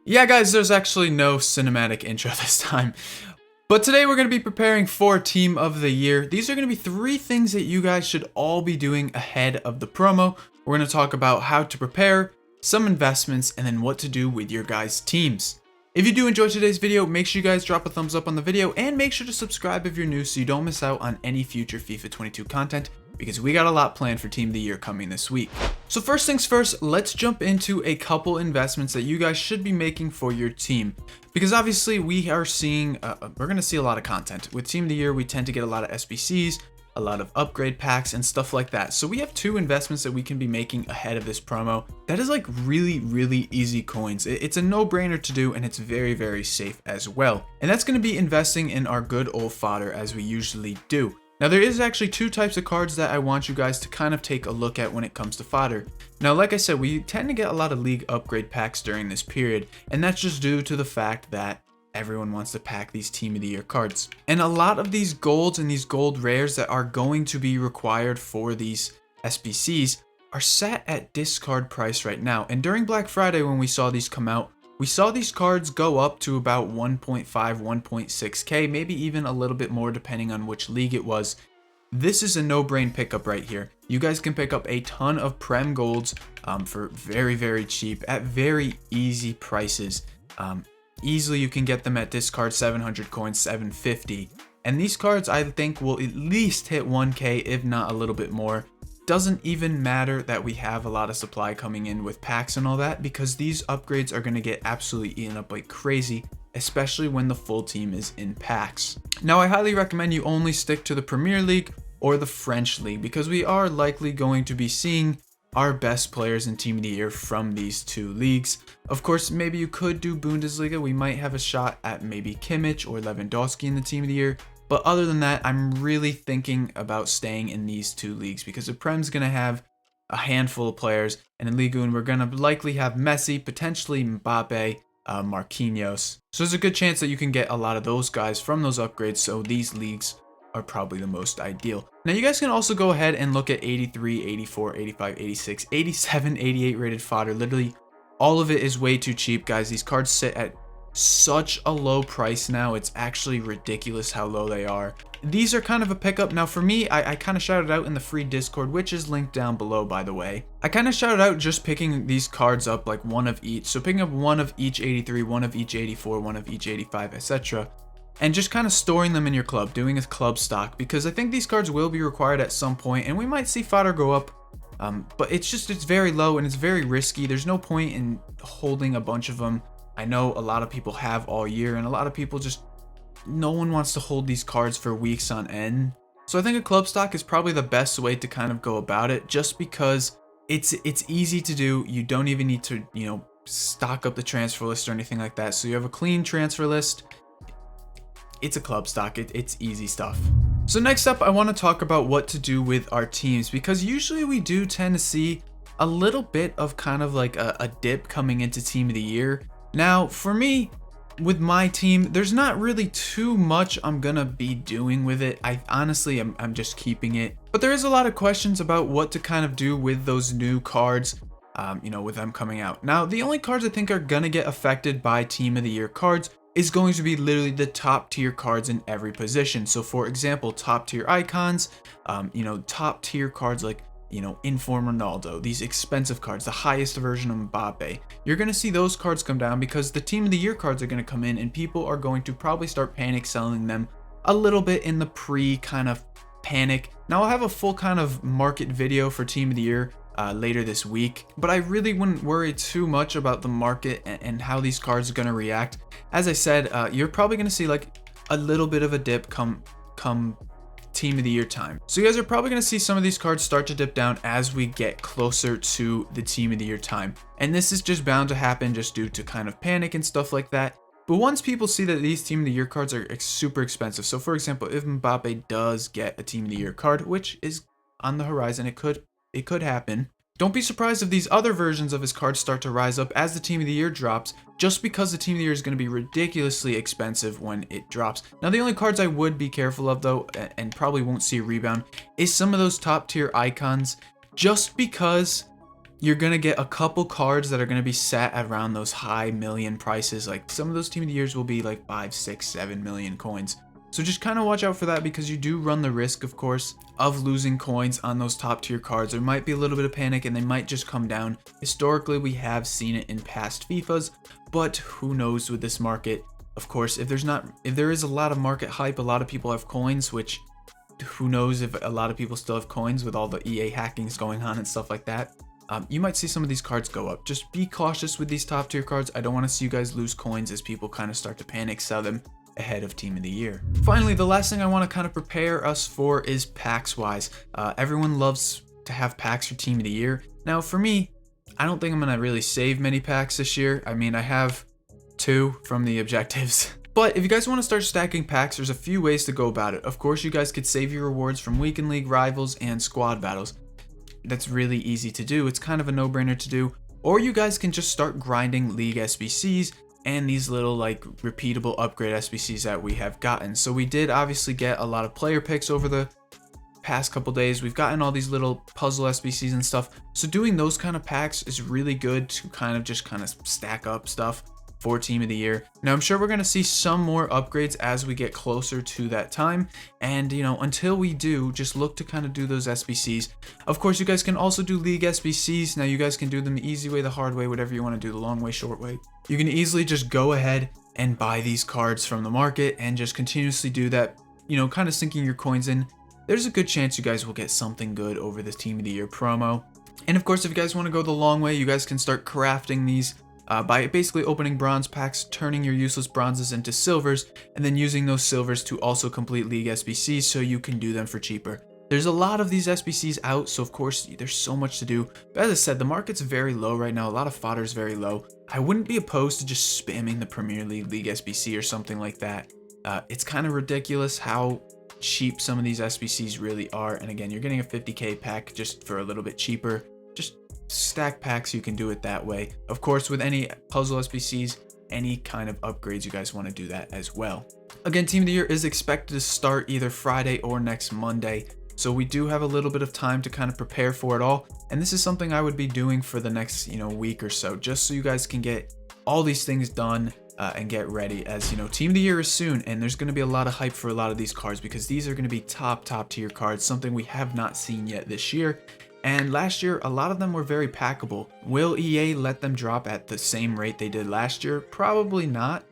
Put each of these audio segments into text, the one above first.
Yeah, guys, there's actually no cinematic intro this time. But today we're going to be preparing for Team of the Year. These are going to be 3 things that you guys should all be doing ahead of the promo. We're going to talk about how to prepare, some investments, and then what to do with your guys' teams. If you do enjoy today's video, make sure you guys drop a thumbs up on the video and make sure to subscribe if you're new so you don't miss out on any future FIFA 22 content, because we got a lot planned for Team of the Year coming this week. So first things first, let's jump into a couple investments that you guys should be making for your team. Because obviously we're going to see a lot of content. With Team of the Year, we tend to get a lot of SBCs, a lot of upgrade packs and stuff like that. So we have 2 investments that we can be making ahead of this promo. That is like really easy coins. It's a no-brainer to do, and it's very safe as well. And that's going to be investing in our good old fodder as we usually do. Now there is actually 2 types of cards that I want you guys to kind of take a look at when it comes to fodder. Now like I said, we tend to get a lot of league upgrade packs during this period, and that's just due to the fact that everyone wants to pack these Team of the Year cards. And a lot of these golds and these gold rares that are going to be required for these SBCs are set at discard price right now. And during Black Friday when we saw these come out, we saw these cards go up to about 1.5, 1.6k, maybe even a little bit more depending on which league it was. This is a no-brain pickup right here. You guys can pick up a ton of Prem Golds for very cheap at very easy prices. Easily you can get them at discard 700 coins, 750. And these cards I think will at least hit 1k, if not a little bit more. Doesn't even matter that we have a lot of supply coming in with packs and all that, because these upgrades are going to get absolutely eaten up like crazy, especially when the full team is in packs. Now I highly recommend you only stick to the Premier League or the French League, because we are likely going to be seeing our best players in Team of the Year from these 2 leagues. Of course, maybe you could do Bundesliga. We might have a shot at maybe Kimmich or Lewandowski in the Team of the Year. But other than that, I'm really thinking about staying in these 2 leagues, because the Prem's going to have a handful of players, and in Ligue 1 we're going to likely have Messi, potentially Mbappe, Marquinhos. So there's a good chance that you can get a lot of those guys from those upgrades, so these leagues are probably the most ideal. Now you guys can also go ahead and look at 83, 84, 85, 86, 87, 88 rated fodder. Literally all of it is way too cheap, guys. These cards sit at such a low price now. It's actually ridiculous how low they are. These are kind of a pickup. Now for me, I kind of shouted out in the free Discord, which is linked down below by the way. I kind of shouted out just picking these cards up, like one of each. So picking up one of each 83, one of each 84, one of each 85, etc. And just kind of storing them in your club, doing a club stock, because I think these cards will be required at some point, and we might see fodder go up. But it's very low and it's very risky. There's no point in holding a bunch of them. I know a lot of people have all year, and a lot of people no one wants to hold these cards for weeks on end. So I think a club stock is probably the best way to kind of go about it, just because it's easy to do. You don't even need to, stock up the transfer list or anything like that. So you have a clean transfer list. It's a club stock. It's easy stuff. So next up, I want to talk about what to do with our teams, because usually we do tend to see a little bit of kind of like a dip coming into Team of the Year. Now, for me, with my team, there's not really too much I'm gonna be doing with it. Honestly, I'm just keeping it. But there is a lot of questions about what to kind of do with those new cards, with them coming out. Now, the only cards I think are gonna get affected by Team of the Year cards is going to be literally the top tier cards in every position. So for example, top tier icons, top tier cards like Inform Ronaldo, these expensive cards, the highest version of Mbappe. You're going to see those cards come down, because the Team of the Year cards are going to come in, and people are going to probably start panic selling them a little bit in the pre kind of panic. Now I'll have a full kind of market video for Team of the Year later this week, but I really wouldn't worry too much about the market and how these cards are going to react. As I said, you're probably going to see like a little bit of a dip come Team of the Year time. So you guys are probably going to see some of these cards start to dip down as we get closer to the Team of the Year time. And this is just bound to happen just due to kind of panic and stuff like that. But once people see that these Team of the Year cards are super expensive, so for example, if Mbappe does get a Team of the Year card, which is on the horizon, it could happen. Don't be surprised if these other versions of his cards start to rise up as the Team of the Year drops, just because the Team of the Year is going to be ridiculously expensive when it drops. Now, the only cards I would be careful of, though, and probably won't see a rebound, is some of those top tier icons, just because you're going to get a couple cards that are going to be set around those high million prices. Like some of those team of the years will be like 5, 6, 7 million coins. So just kind of watch out for that, because you do run the risk, of course, of losing coins on those top tier cards. There might be a little bit of panic and they might just come down. Historically, we have seen it in past FIFAs, but who knows with this market. Of course, if there is a lot of market hype, a lot of people have coins, which who knows if a lot of people still have coins with all the EA hackings going on and stuff like that. You might see some of these cards go up. Just be cautious with these top tier cards. I don't want to see you guys lose coins as people kind of start to panic sell them ahead of team of the year. Finally, the last thing I want to kind of prepare us for is packs wise. Everyone loves to have packs for team of the year. Now for me, I don't think I'm going to really save many packs this year. I mean, I have 2 from the objectives. But if you guys want to start stacking packs, there's a few ways to go about it. Of course, you guys could save your rewards from weekend league, rivals, and squad battles. That's really easy to do. It's kind of a no-brainer to do. Or you guys can just start grinding league SBCs and these little like repeatable upgrade SBCs that we have gotten. So we did obviously get a lot of player picks over the past couple days. We've gotten all these little puzzle SBCs and stuff. So doing those kind of packs is really good to kind of stack up stuff for team of the year. Now I'm sure we're going to see some more upgrades as we get closer to that time, and you know, until we do, just look to kind of do those SBCs. Of course, you guys can also do league SBCs. Now you guys can do them the easy way, the hard way, whatever you want to do, the long way, short way. You can easily just go ahead and buy these cards from the market and just continuously do that, you know, kind of sinking your coins in. There's a good chance you guys will get something good over this team of the year promo. And of course, if you guys want to go the long way, you guys can start crafting these by basically opening bronze packs, turning your useless bronzes into silvers, and then using those silvers to also complete league SBCs so you can do them for cheaper. There's a lot of these SBCs out, so of course there's so much to do. But as I said, the market's very low right now. A lot of fodder is very low. I wouldn't be opposed to just spamming the Premier League SBC or something like that. It's kind of ridiculous how cheap some of these SBCs really are. And again, you're getting a 50k pack just for a little bit cheaper. Just stack packs, you can do it that way. Of course, with any puzzle SBCs, any kind of upgrades, you guys want to do that as well. Again, team of the year is expected to start either Friday or next Monday, so we do have a little bit of time to kind of prepare for it all. And this is something I would be doing for the next, you know, week or so, just so you guys can get all these things done and get ready. As you know, team of the year is soon, and there's going to be a lot of hype for a lot of these cards, because these are going to be top tier cards, something we have not seen yet this year. And last year, a lot of them were very packable. Will EA let them drop at the same rate they did last year? Probably not.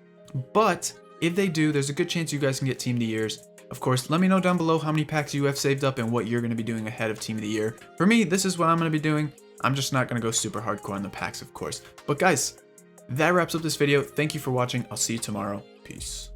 But if they do, there's a good chance you guys can get Team of the Years. Of course, let me know down below how many packs you have saved up and what you're going to be doing ahead of Team of the Year. For me, this is what I'm going to be doing. I'm just not going to go super hardcore on the packs, of course. But guys, that wraps up this video. Thank you for watching. I'll see you tomorrow. Peace.